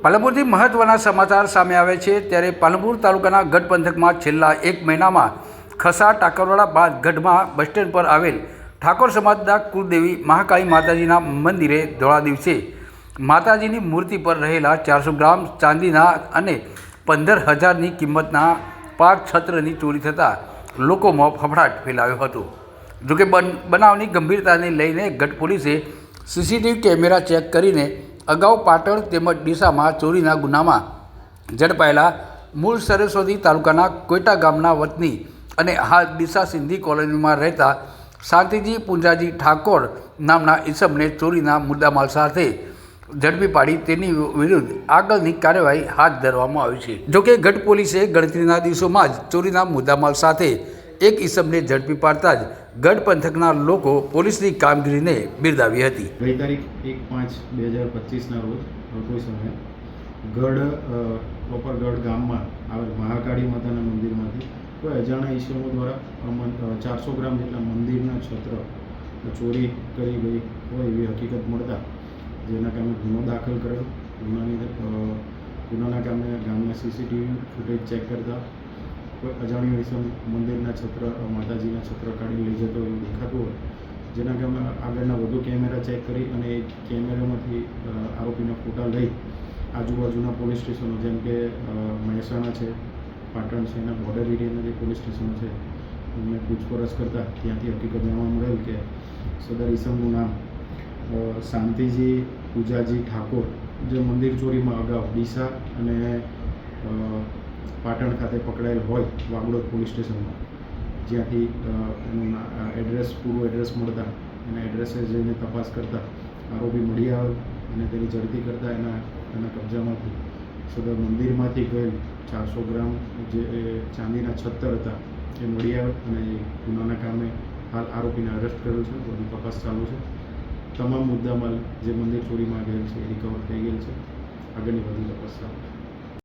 પાલનપુરથી મહત્વના સમાચાર સામે આવે છે ત્યારે પાલનપુર તાલુકાના ગઢ પંથકમાં છેલ્લા એક મહિનામાં ખસા ટાકરવાડા બાદ ગઢમાં બસ સ્ટેન્ડ પર આવેલ ઠાકોર સમાજના કુળદેવી મહાકાળી માતાજીના મંદિરે ધોળા દિવસે માતાજીની મૂર્તિ પર રહેલા 400 ગ્રામ ચાંદીના અને 15,000ની કિંમતના 5 છત્રની ચોરી થતાં લોકોમાં ફફડાટ ફેલાયો હતો. જોકે બનાવની ગંભીરતાને લઈને ગઢ પોલીસે સીસીટીવી કેમેરા ચેક કરીને અગાઉ પાટણ તેમજ ડીસામાં ચોરીના ગુનામાં ઝડપાયેલા મૂળ સરસ્વતી તાલુકાના કોઈટા ગામના વતની અને હાલ ડીસા સિંધી કોલોનીમાં રહેતા શાંતિજી પુંજાજી ઠાકોર નામના ઈસમને ચોરીના મુદ્દામાલ સાથે ઝડપી પાડી તેની વિરુદ્ધ આગળની કાર્યવાહી હાથ ધરવામાં આવી છે. જોકે ગઢ પોલીસે ગણતરીના દિવસોમાં જ ચોરીના મુદ્દામાલ સાથે એક ઈસમને ઝડપી પાડતા જ ગઢ પંથકના લોકો પોલીસની કામગીરીને બિરદાવી હતી. ગઈ તારીખ 1/5/2025ના રોજ કોઈ સમયે પ્રોપર ગઢ ગામમાં આવેલ મહાકાળી માતાના મંદિરમાંથી કોઈ અજાણ્યા ઈસમો દ્વારા 400 ગ્રામ જેટલા મંદિરના છત્ર ચોરી કરી ગઈ હોય એવી હકીકત મળતા જેના કારણે ગુનો દાખલ કરેલો. ગુનાના કારણે ગામના સીસીટીવી ફૂટેજ ચેક કરતા કોઈ અજાણ્યો ઈસમ મંદિરના છત્ર માતાજીના છત્ર કાઢી લઈ જતો એવું દેખાતું હોય, જેના કારણે આગળના વધુ કેમેરા ચેક કરી અને એ કેમેરામાંથી આરોપીના ફોટા લઈ આજુબાજુના પોલીસ સ્ટેશનો જેમ કે મહેસાણા છે, પાટણ છે, એના બોર્ડર એરિયાના જે પોલીસ સ્ટેશનો છે એમને પૂછપરછ કરતાં ત્યાંથી હકીકત જાણવા મળેલ કે સદર ઈસમનું નામ શાંતિજી પૂજાજી ઠાકોર, જે મંદિર ચોરીમાં અગાઉ ડીસા અને પાટણ ખાતે પકડાયેલ હોય વાગડોદ પોલીસ સ્ટેશનમાં, જ્યાંથી એનું પૂરું એડ્રેસ મળતા એના એડ્રેસે જઈને તપાસ કરતાં આરોપી મળી આવેલ અને તેની ઝડપી કરતાં એના કબજામાંથી સદર મંદિરમાંથી ગયેલ 400 ગ્રામ જે ચાંદીના છત્તર હતા એ મળી આવેલ અને એ ગુનાના કામે હાલ આરોપીને અરેસ્ટ કરેલ છે. વધુ તપાસ ચાલુ છે. તમામ મુદ્દામાલ જે મંદિર ચોરીમાં ગયેલ છે એ રિકવર થઈ ગયેલ છે. આગળની બધી તપાસ ચાલુ છે.